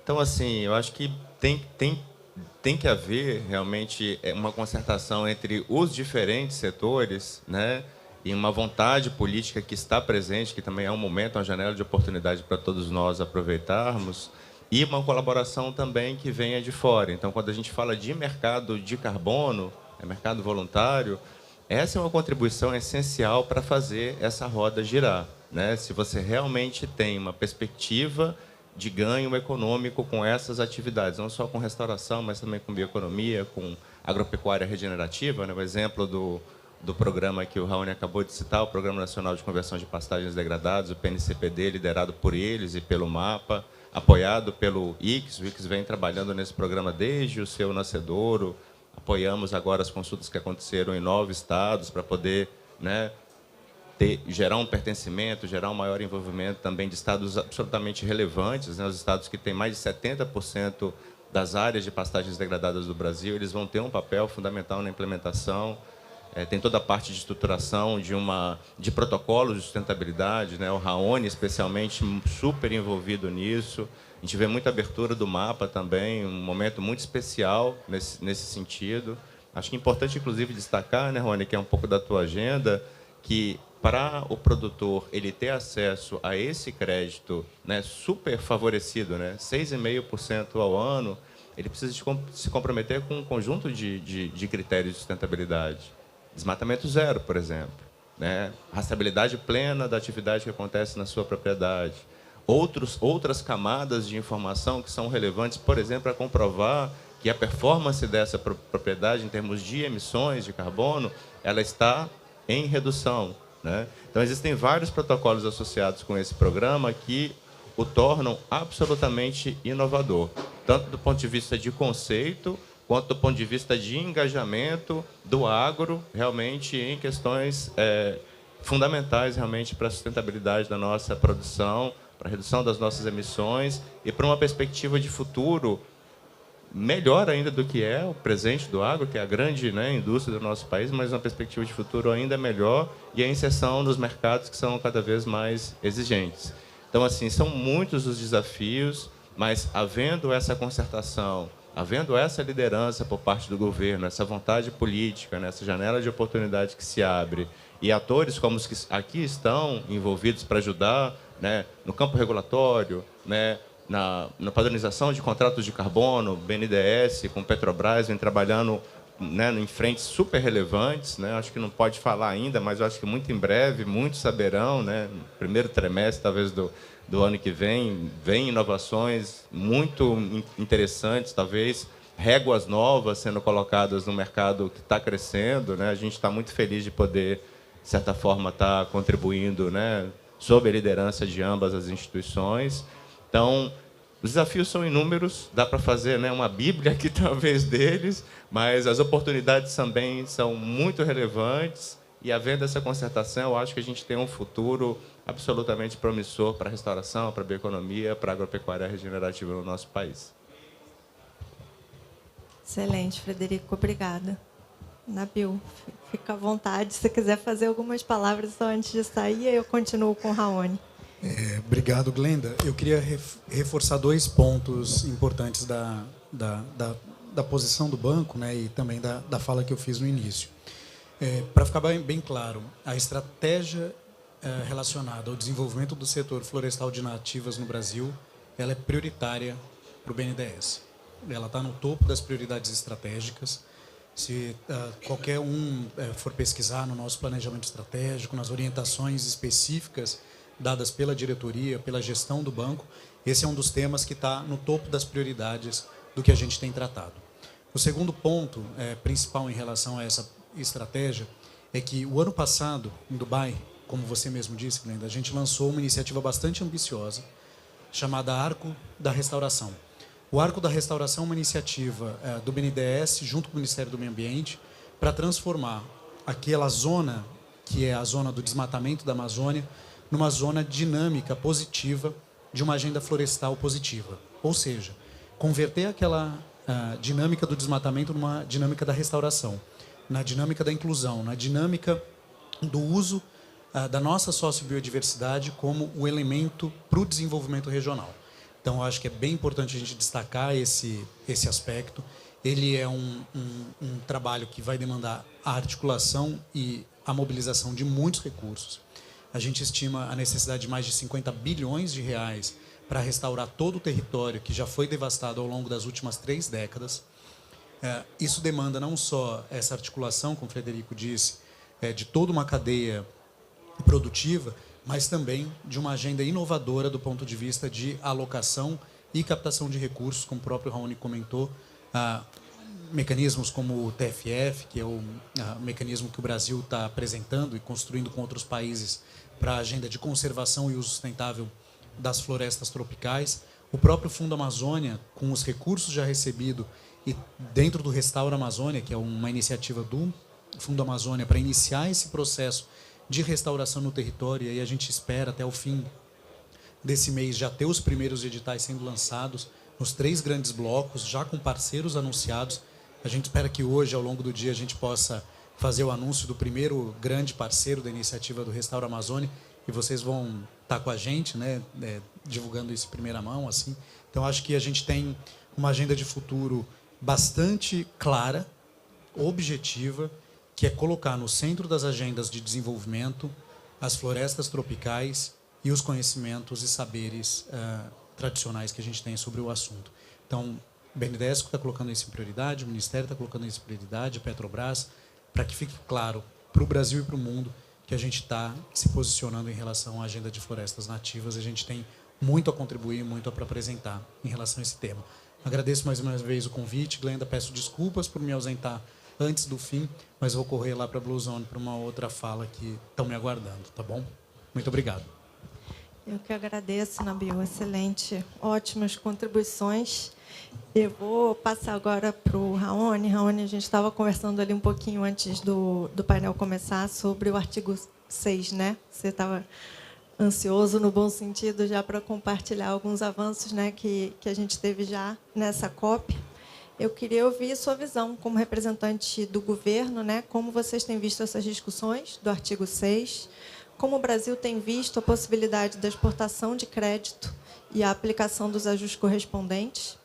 Então, assim, eu acho que tem que haver realmente uma concertação entre os diferentes setores, né, e uma vontade política que está presente, que também é um momento, uma janela de oportunidade para todos nós aproveitarmos, e uma colaboração também que venha de fora. Então, quando a gente fala de mercado de carbono, mercado voluntário, essa é uma contribuição essencial para fazer essa roda girar, né? Se você realmente tem uma perspectiva de ganho econômico com essas atividades, não só com restauração, mas também com bioeconomia, com agropecuária regenerativa, né? O exemplo do programa que o Raoni acabou de citar, o Programa Nacional de Conversão de Pastagens Degradadas, o PNCPD, liderado por eles e pelo MAPA, apoiado pelo ICS. O ICS vem trabalhando nesse programa desde o seu nascedouro. Apoiamos agora as consultas que aconteceram em 9 estados para poder, né, gerar um pertencimento, gerar um maior envolvimento também de estados absolutamente relevantes, né, os estados que têm mais de 70% das áreas de pastagens degradadas do Brasil. Eles vão ter um papel fundamental na implementação. Tem toda a parte de estruturação de protocolos de sustentabilidade, né, o Raoni, especialmente, super envolvido nisso. A gente vê muita abertura do MAPA também, um momento muito especial nesse sentido. Acho que é importante, inclusive, destacar, né, Rony, que é um pouco da tua agenda, que para o produtor ele ter acesso a esse crédito, né, super favorecido, né, 6,5% ao ano, ele precisa se comprometer com um conjunto de critérios de sustentabilidade. Desmatamento zero, por exemplo, né, rastreabilidade plena da atividade que acontece na sua propriedade. Outras camadas de informação que são relevantes, por exemplo, para comprovar que a performance dessa propriedade, em termos de emissões de carbono, ela está em redução, né? Então, existem vários protocolos associados com esse programa que o tornam absolutamente inovador, tanto do ponto de vista de conceito, quanto do ponto de vista de engajamento do agro, realmente em questões fundamentais realmente para a sustentabilidade da nossa produção, para a redução das nossas emissões e para uma perspectiva de futuro melhor ainda do que é o presente do agro, que é a grande, né, indústria do nosso país, mas uma perspectiva de futuro ainda melhor e a inserção nos mercados que são cada vez mais exigentes. Então, assim, são muitos os desafios, mas havendo essa concertação havendo essa liderança por parte do governo, essa vontade política, né, essa janela de oportunidade que se abre, e atores como os que aqui estão envolvidos para ajudar, né, no campo regulatório, né, na padronização de contratos de carbono, BNDES, com Petrobras, vem trabalhando, né, em frentes super relevantes, né, acho que não pode falar ainda, mas eu acho que muito em breve, muitos saberão, né, no primeiro trimestre, talvez, do ano que vem inovações muito interessantes, talvez réguas novas sendo colocadas no mercado que está crescendo, né, a gente está muito feliz de poder, de certa forma, estar contribuindo, né, sob a liderança de ambas as instituições. Então, os desafios são inúmeros, dá para fazer, né, uma bíblia aqui, talvez, deles, mas as oportunidades também são muito relevantes e, havendo essa concertação, eu acho que a gente tem um futuro absolutamente promissor para a restauração, para a bioeconomia, para a agropecuária regenerativa no nosso país. Excelente, Frederico. Obrigada. Nabil, fica à vontade. Se quiser fazer algumas palavras só antes de sair, eu continuo com o Raoni. Obrigado, Glenda. Eu queria reforçar 2 pontos importantes da posição do banco, né, e também da fala que eu fiz no início. Para ficar bem claro, a estratégia relacionada ao desenvolvimento do setor florestal de nativas no Brasil, ela é prioritária para o BNDES. Ela está no topo das prioridades estratégicas. Se qualquer um for pesquisar no nosso planejamento estratégico, nas orientações específicas dadas pela diretoria, pela gestão do banco, esse é um dos temas que está no topo das prioridades do que a gente tem tratado. O segundo ponto principal em relação a essa estratégia é que o ano passado, em Dubai, como você mesmo disse, Glenda, a gente lançou uma iniciativa bastante ambiciosa, chamada Arco da Restauração. O Arco da Restauração é uma iniciativa do BNDES, junto com o Ministério do Meio Ambiente, para transformar aquela zona, que é a zona do desmatamento da Amazônia, numa zona dinâmica, positiva, de uma agenda florestal positiva. Ou seja, converter aquela dinâmica do desmatamento numa dinâmica da restauração, na dinâmica da inclusão, na dinâmica do uso da nossa sociobiodiversidade como o elemento para o desenvolvimento regional. Então, eu acho que é bem importante a gente destacar esse aspecto. Ele é um trabalho que vai demandar a articulação e a mobilização de muitos recursos. A gente estima a necessidade de mais de 50 bilhões de reais para restaurar todo o território que já foi devastado ao longo das últimas 3 décadas. Isso demanda não só essa articulação, como o Frederico disse, de toda uma cadeia produtiva, mas também de uma agenda inovadora do ponto de vista de alocação e captação de recursos, como o próprio Raoni comentou, mecanismos como o TFF, que é o mecanismo que o Brasil está apresentando e construindo com outros países para a agenda de conservação e uso sustentável das florestas tropicais, o próprio Fundo Amazônia, com os recursos já recebidos, e dentro do Restaura Amazônia, que é uma iniciativa do Fundo Amazônia para iniciar esse processo de restauração no território, e aí a gente espera até o fim desse mês já ter os primeiros editais sendo lançados nos 3 grandes blocos, já com parceiros anunciados. A gente espera que hoje, ao longo do dia, a gente possa fazer o anúncio do primeiro grande parceiro da iniciativa do Restaura Amazônia, e vocês vão estar com a gente, né, divulgando isso em primeira mão, assim. Então, acho que a gente tem uma agenda de futuro bastante clara, objetiva, que é colocar no centro das agendas de desenvolvimento as florestas tropicais e os conhecimentos e saberes tradicionais que a gente tem sobre o assunto. Então, o BNDES está colocando isso em prioridade, o Ministério está colocando isso em prioridade, a Petrobras, para que fique claro para o Brasil e para o mundo que a gente está se posicionando em relação à agenda de florestas nativas. A gente tem muito a contribuir, muito a apresentar em relação a esse tema. Agradeço mais uma vez o convite, Glenda, peço desculpas por me ausentar antes do fim, mas vou correr lá para a Blue Zone para uma outra fala que estão me aguardando, tá bom? Muito obrigado. Eu que agradeço, Nabil, excelente, ótimas contribuições. Eu vou passar agora para o Raoni. Raoni, a gente estava conversando ali um pouquinho antes do painel começar sobre o artigo 6, né? Você estava ansioso, no bom sentido, já para compartilhar alguns avanços, né, que a gente teve já nessa COP. Eu queria ouvir sua visão como representante do governo, né, como vocês têm visto essas discussões do artigo 6, como o Brasil tem visto a possibilidade da exportação de crédito e a aplicação dos ajustes correspondentes,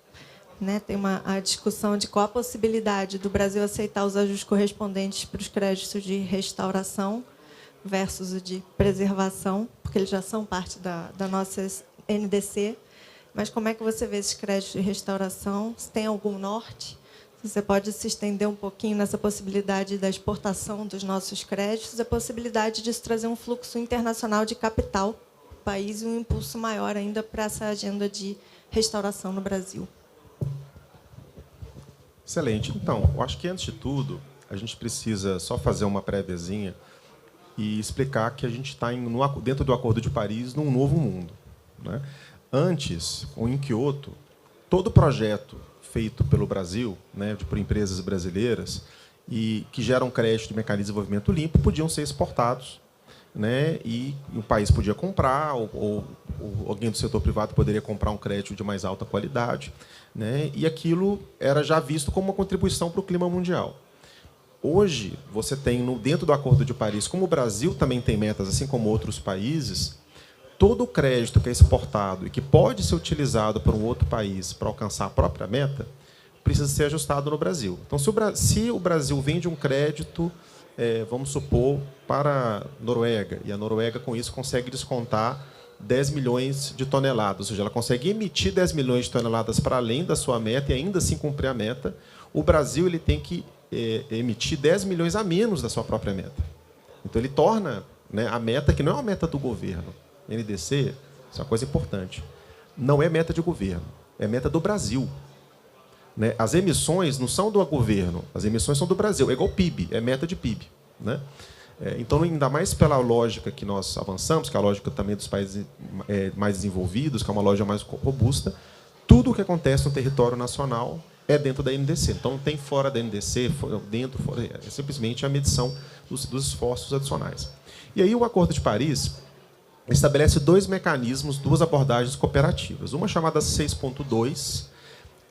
né, tem a discussão de qual a possibilidade do Brasil aceitar os ajustes correspondentes para os créditos de restauração versus o de preservação, porque eles já são parte da nossa NDC. Mas como é que você vê esses créditos de restauração? Se tem algum norte? Você pode se estender um pouquinho nessa possibilidade da exportação dos nossos créditos, a possibilidade de trazer um fluxo internacional de capital para o país e um impulso maior ainda para essa agenda de restauração no Brasil. Excelente. Então, eu acho que, antes de tudo, a gente precisa só fazer uma préviazinha e explicar que a gente está dentro do Acordo de Paris num novo mundo, né? Antes, em Kyoto, todo projeto feito pelo Brasil, né, por empresas brasileiras, e que geram crédito de mecanismo de desenvolvimento limpo, podiam ser exportados, né, e o país podia comprar, ou alguém do setor privado poderia comprar um crédito de mais alta qualidade, né, e aquilo era já visto como uma contribuição para o clima mundial. Hoje, você tem, dentro do Acordo de Paris, como o Brasil também tem metas, assim como outros países, todo o crédito que é exportado e que pode ser utilizado por um outro país para alcançar a própria meta, precisa ser ajustado no Brasil. Então, se o Brasil vende um crédito, vamos supor, para a Noruega, e a Noruega, com isso, consegue descontar 10 milhões de toneladas, ou seja, ela consegue emitir 10 milhões de toneladas para além da sua meta e ainda assim cumprir a meta, o Brasil ele tem que emitir 10 milhões a menos da sua própria meta. Então, ele torna, né, a meta, que não é uma meta do governo, NDC, isso é uma coisa importante, não é meta de governo, é meta do Brasil. Né? As emissões não são do governo, as emissões são do Brasil, é igual PIB, é meta de PIB. Né? Então, ainda mais pela lógica que nós avançamos, que é a lógica também dos países mais desenvolvidos, que é uma lógica mais robusta, tudo o que acontece no território nacional é dentro da NDC. Então, não tem fora da NDC, dentro, fora, é simplesmente a medição dos esforços adicionais. E aí o Acordo de Paris estabelece dois mecanismos, duas abordagens cooperativas. Uma chamada 6.2,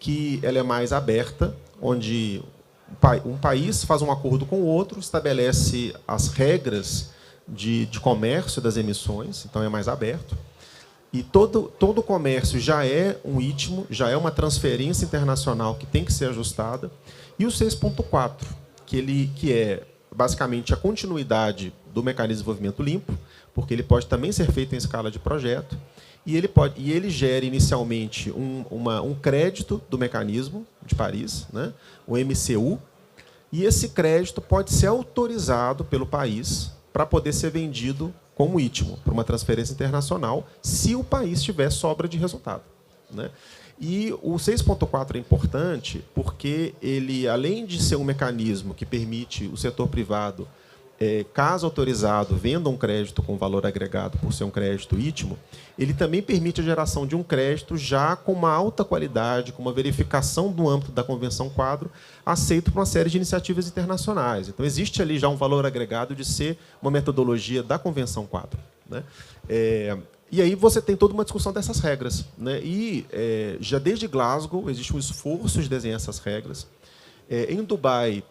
que ela é mais aberta, onde um país faz um acordo com o outro, estabelece as regras de comércio das emissões, então é mais aberto. E todo o comércio já é um istmo, já é uma transferência internacional que tem que ser ajustada. E o 6.4, que é basicamente a continuidade do mecanismo de desenvolvimento limpo, porque ele pode também ser feito em escala de projeto, e ele gera inicialmente um crédito do mecanismo de Paris, né, o MCU, e esse crédito pode ser autorizado pelo país para poder ser vendido como istmo, para uma transferência internacional, se o país tiver sobra de resultado. Né? E o 6.4 é importante porque ele, além de ser um mecanismo que permite o setor privado, caso autorizado, venda um crédito com valor agregado por ser um crédito istmo, ele também permite a geração de um crédito já com uma alta qualidade, com uma verificação no âmbito da Convenção Quadro, aceito por uma série de iniciativas internacionais. Então, existe ali já um valor agregado de ser uma metodologia da Convenção Quadro. Né? E aí você tem toda uma discussão dessas regras. Né? E já desde Glasgow existe um esforço de desenhar essas regras. Em Dubai,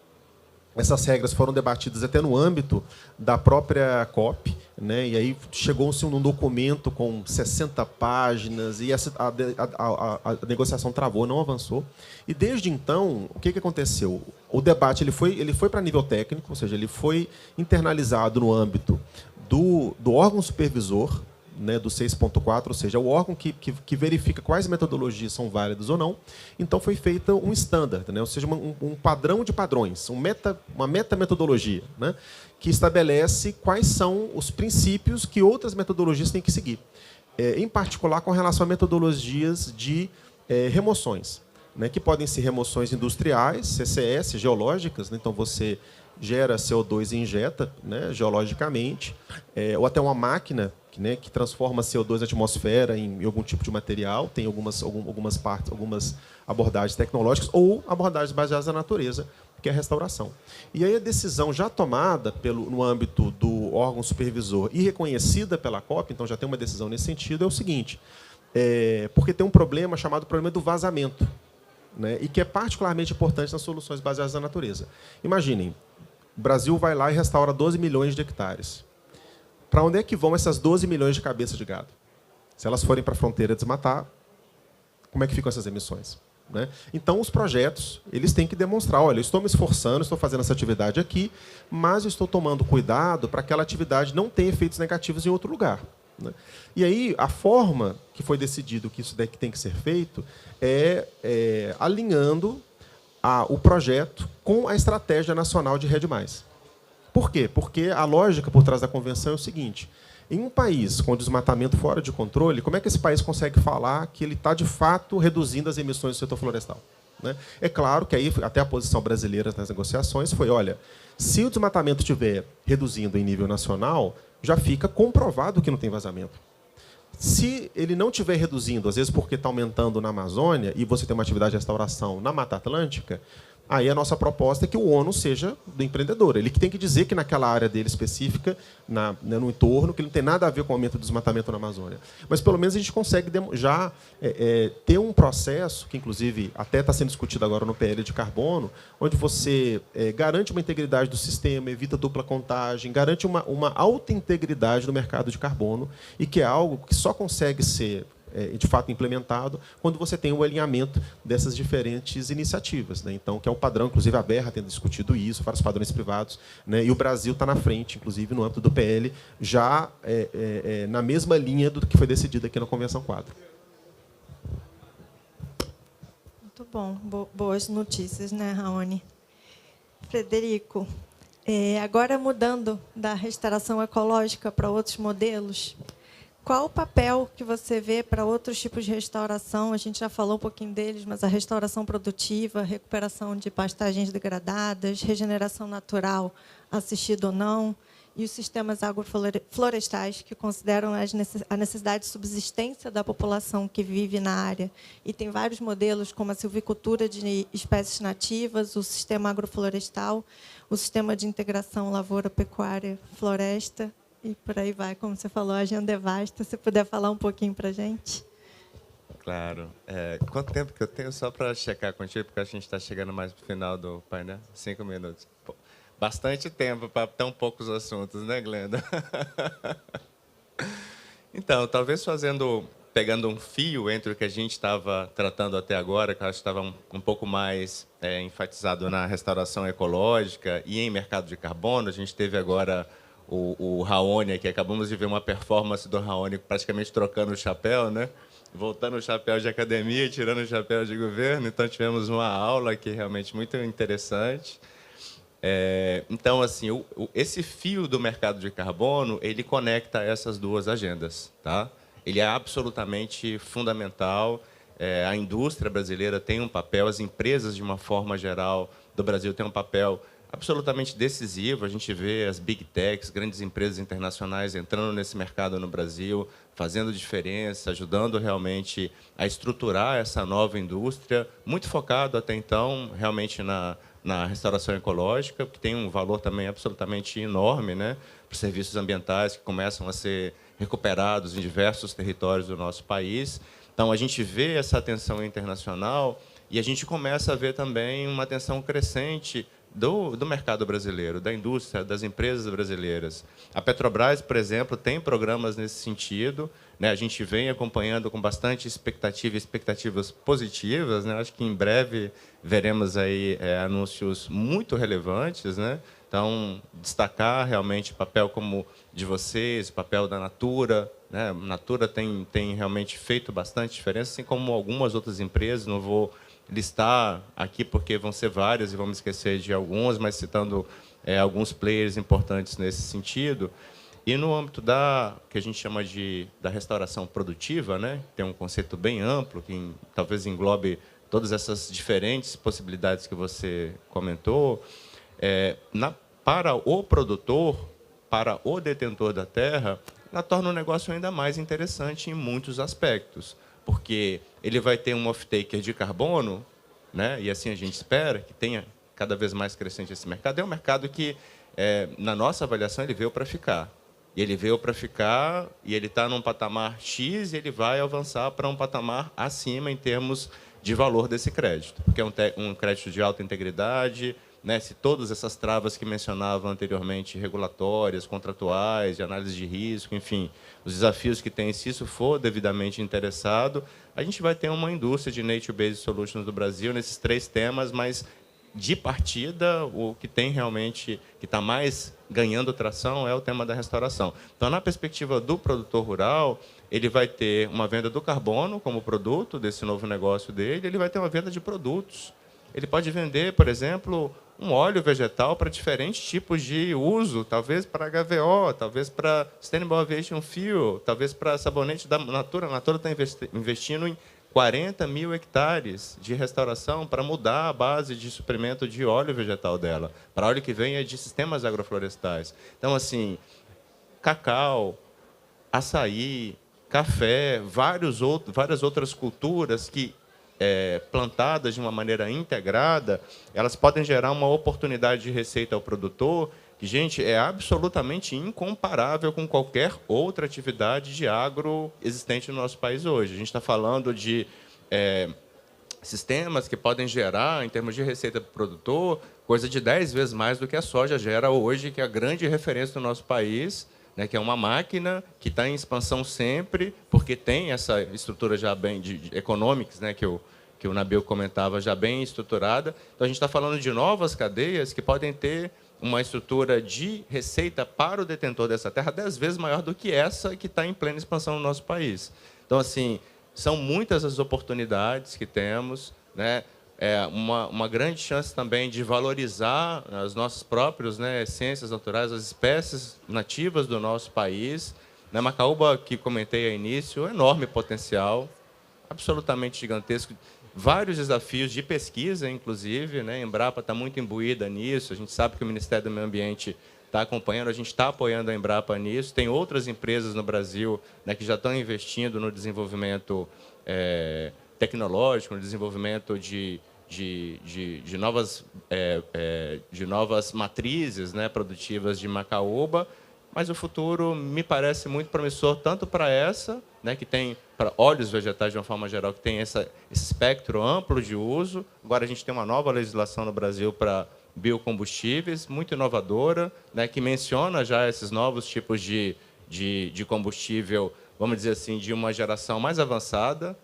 essas regras foram debatidas até no âmbito da própria COP, né? E aí chegou-se num documento com 60 páginas e a negociação travou, não avançou. E desde então, o que aconteceu? O debate ele foi para nível técnico, ou seja, ele foi internalizado no âmbito do órgão supervisor, né, do 6.4, ou seja, o órgão que verifica quais metodologias são válidas ou não. Então, foi feita um standard, né, ou seja, um padrão de padrões, uma meta-metodologia, né, que estabelece quais são os princípios que outras metodologias têm que seguir. Em particular, com relação a metodologias de remoções, né, que podem ser remoções industriais, CCS, geológicas, né, então você gera CO2 e injeta, né, geologicamente, ou até uma máquina que transforma CO2 na atmosfera em algum tipo de material, tem algumas abordagens tecnológicas ou abordagens baseadas na natureza, que é a restauração. E aí a decisão já tomada no âmbito do órgão supervisor e reconhecida pela COP, então já tem uma decisão nesse sentido, é o seguinte, porque tem um problema chamado problema do vazamento, né, e que é particularmente importante nas soluções baseadas na natureza. Imaginem, o Brasil vai lá e restaura 12 milhões de hectares. Para onde é que vão essas 12 milhões de cabeças de gado? Se elas forem para a fronteira desmatar, como é que ficam essas emissões? né? Então, os projetos eles têm que demonstrar, olha, eu estou me esforçando, estou fazendo essa atividade aqui, mas eu estou tomando cuidado para que aquela atividade não tenha efeitos negativos em outro lugar, né? E aí, a forma que foi decidido que isso daqui tem que ser feito é alinhando o projeto com a Estratégia Nacional de Rede Mais. Por quê? Porque a lógica por trás da convenção é o seguinte: em um país com desmatamento fora de controle, como é que esse país consegue falar que ele está, de fato, reduzindo as emissões do setor florestal, né? É claro que aí até a posição brasileira nas negociações foi, olha, se o desmatamento estiver reduzindo em nível nacional, já fica comprovado que não tem vazamento. Se ele não estiver reduzindo, às vezes porque está aumentando na Amazônia, e você tem uma atividade de restauração na Mata Atlântica, aí a nossa proposta é que o ônus seja do empreendedor. Ele que tem que dizer que naquela área dele específica, no entorno, que ele não tem nada a ver com o aumento do desmatamento na Amazônia. Mas, pelo menos, a gente consegue já ter um processo, que, inclusive, até está sendo discutido agora no PL de carbono, onde você garante uma integridade do sistema, evita dupla contagem, garante uma alta integridade do mercado de carbono, e que é algo que só consegue ser de fato implementado quando você tem o alinhamento dessas diferentes iniciativas, né? Então, que é o padrão, inclusive a Berra tem discutido isso, vários padrões privados, né? E o Brasil está na frente, inclusive no âmbito do PL, já na mesma linha do que foi decidido aqui na Convenção Quadro. Muito bom, boas notícias, né, Raoni? Frederico, agora mudando da restauração ecológica para outros modelos, qual o papel que você vê para outros tipos de restauração? A gente já falou um pouquinho deles, mas a restauração produtiva, recuperação de pastagens degradadas, regeneração natural, assistida ou não, e os sistemas agroflorestais, que consideram a necessidade de subsistência da população que vive na área. E tem vários modelos, como a silvicultura de espécies nativas, o sistema agroflorestal, o sistema de integração lavoura-pecuária-floresta, e por aí vai, como você falou, a agenda é vasta. Se puder falar um pouquinho para a gente. Claro. Quanto tempo que eu tenho só para checar contigo, porque a gente está chegando mais para o final do painel? 5 minutos. Pô, bastante tempo para tão poucos assuntos, né, Glenda? Então, talvez pegando um fio entre o que a gente estava tratando até agora, que eu acho que estava um pouco mais enfatizado na restauração ecológica e em mercado de carbono. A gente teve agora o Raoni aqui, acabamos de ver uma performance do Raoni praticamente trocando o chapéu, né? Voltando o chapéu de academia e tirando o chapéu de governo. Então, tivemos uma aula aqui realmente muito interessante. Então, assim, esse fio do mercado de carbono, ele conecta essas duas agendas, tá? Ele é absolutamente fundamental. A indústria brasileira tem um papel, as empresas, de uma forma geral, do Brasil têm um papel absolutamente decisivo. A gente vê as big techs, grandes empresas internacionais entrando nesse mercado no Brasil, fazendo diferença, ajudando realmente a estruturar essa nova indústria, muito focado até então realmente na restauração ecológica, que tem um valor também absolutamente enorme, né, para os serviços ambientais que começam a ser recuperados em diversos territórios do nosso país. Então, a gente vê essa atenção internacional e a gente começa a ver também uma atenção crescente do mercado brasileiro, da indústria, das empresas brasileiras. A Petrobras, por exemplo, tem programas nesse sentido, né? A gente vem acompanhando com bastante expectativa, expectativas positivas, né? Acho que em breve veremos aí anúncios muito relevantes, né? Então, destacar realmente o papel como de vocês, o papel da Natura, né? A Natura tem realmente feito bastante diferença, assim como algumas outras empresas. Não vou listar aqui porque vão ser várias e vamos esquecer de algumas, mas citando alguns players importantes nesse sentido. E no âmbito que a gente chama da restauração produtiva, né, tem um conceito bem amplo que talvez englobe todas essas diferentes possibilidades que você comentou. Para o produtor, para o detentor da terra, ela torna o negócio ainda mais interessante em muitos aspectos, porque ele vai ter um off-taker de carbono, né? E assim a gente espera que tenha cada vez mais crescente esse mercado. É um mercado que, na nossa avaliação, ele veio para ficar. E ele veio para ficar e ele está num patamar X e ele vai avançar para um patamar acima em termos de valor desse crédito, porque é um crédito de alta integridade, né, se todas essas travas que mencionava anteriormente, regulatórias, contratuais, de análise de risco, enfim, os desafios que tem, se isso for devidamente interessado, a gente vai ter uma indústria de Nature-Based Solutions do Brasil nesses 3 temas, mas de partida, o que tem realmente, que está mais ganhando tração é o tema da restauração. Então, na perspectiva do produtor rural, ele vai ter uma venda do carbono como produto desse novo negócio dele, ele vai ter uma venda de produtos. Ele pode vender, por exemplo, um óleo vegetal para diferentes tipos de uso, talvez para HVO, talvez para Sustainable Aviation Fuel, talvez para sabonete da Natura. A Natura está investindo em 40 mil hectares de restauração para mudar a base de suprimento de óleo vegetal dela, para óleo que venha de sistemas agroflorestais. Então, assim, cacau, açaí, café, várias outras culturas que, plantadas de uma maneira integrada, elas podem gerar uma oportunidade de receita ao produtor que, gente, é absolutamente incomparável com qualquer outra atividade de agro existente no nosso país hoje. A gente está falando de sistemas que podem gerar, em termos de receita para o produtor, coisa de 10 vezes mais do que a soja gera hoje, que é a grande referência do nosso país, né, que é uma máquina que está em expansão sempre, porque tem essa estrutura já bem de economics, né, que o Nabil comentava, já bem estruturada. Então, a gente está falando de novas cadeias que podem ter uma estrutura de receita para o detentor dessa terra 10 vezes maior do que essa que está em plena expansão no nosso país. Então, assim, são muitas as oportunidades que temos, né? Uma grande chance também de valorizar as nossas próprias, né, essências naturais, as espécies nativas do nosso país. Na Macaúba, que comentei ao início, enorme potencial, absolutamente gigantesco. Vários desafios de pesquisa, inclusive, né? A Embrapa está muito imbuída nisso. A gente sabe que o Ministério do Meio Ambiente está acompanhando, a gente está apoiando a Embrapa nisso. Tem outras empresas no Brasil, né, que já estão investindo no desenvolvimento tecnológico, no desenvolvimento de novas matrizes, né, produtivas de Macaúba, mas o futuro me parece muito promissor tanto para essa, né, que tem para óleos vegetais de uma forma geral, que tem esse espectro amplo de uso. Agora a gente tem uma nova legislação no Brasil para biocombustíveis, muito inovadora, né, que menciona já esses novos tipos de combustível, vamos dizer assim, de uma geração mais avançada,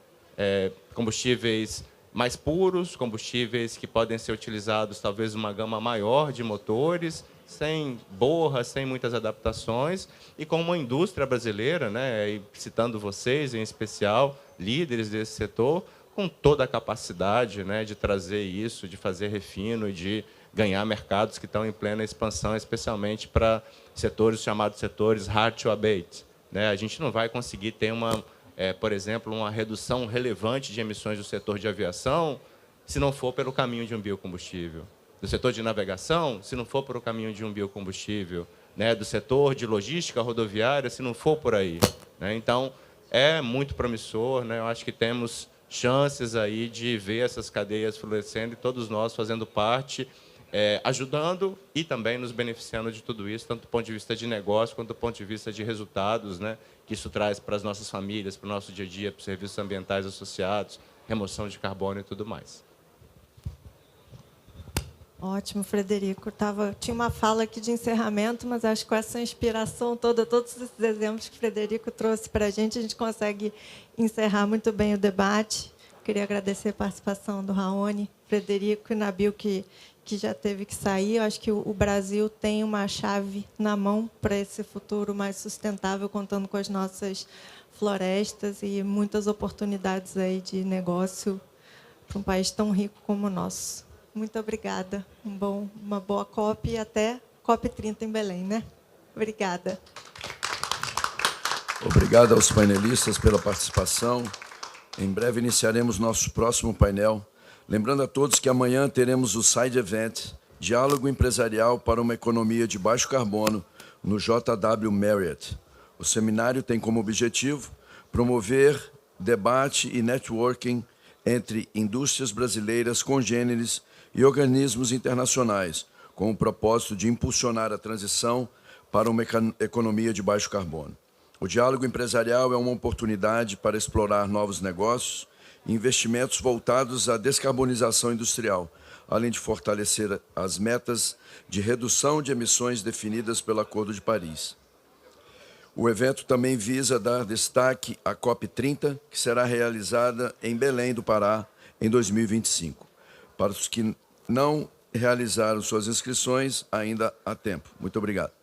combustíveis mais puros, combustíveis que podem ser utilizados talvez uma gama maior de motores, sem borra, sem muitas adaptações, e com uma indústria brasileira, né, e citando vocês em especial, líderes desse setor, com toda a capacidade, né, de trazer isso, de fazer refino e de ganhar mercados que estão em plena expansão, especialmente para setores chamados setores hard to abate, né? A gente não vai conseguir ter por exemplo, uma redução relevante de emissões do setor de aviação se não for pelo caminho de um biocombustível. Do setor de navegação, se não for pelo caminho de um biocombustível. Né? Do setor de logística rodoviária, se não for por aí. Né? Então, é muito promissor. Né? Eu acho que temos chances aí de ver essas cadeias florescendo e todos nós fazendo parte, ajudando e também nos beneficiando de tudo isso, tanto do ponto de vista de negócio quanto do ponto de vista de resultados, né, que isso traz para as nossas famílias, para o nosso dia a dia, para os serviços ambientais associados, remoção de carbono e tudo mais. Ótimo, Frederico. Tinha uma fala aqui de encerramento, mas acho que com essa inspiração toda, todos esses exemplos que o Frederico trouxe para a gente consegue encerrar muito bem o debate. Queria agradecer a participação do Raoni, Frederico e Nabil, que já teve que sair. Eu acho que o Brasil tem uma chave na mão para esse futuro mais sustentável, contando com as nossas florestas e muitas oportunidades aí de negócio para um país tão rico como o nosso. Muito obrigada. Uma boa COP e até COP30 em Belém, né? Obrigada. Obrigado aos painelistas pela participação. Em breve iniciaremos nosso próximo painel. Lembrando a todos que amanhã teremos o Side Event, Diálogo Empresarial para uma Economia de Baixo Carbono, no JW Marriott. O seminário tem como objetivo promover debate e networking entre indústrias brasileiras congêneres e organismos internacionais, com o propósito de impulsionar a transição para uma economia de baixo carbono. O diálogo empresarial é uma oportunidade para explorar novos negócios e investimentos voltados à descarbonização industrial, além de fortalecer as metas de redução de emissões definidas pelo Acordo de Paris. O evento também visa dar destaque à COP30, que será realizada em Belém do Pará em 2025. Para os que não realizaram suas inscrições, ainda há tempo. Muito obrigado.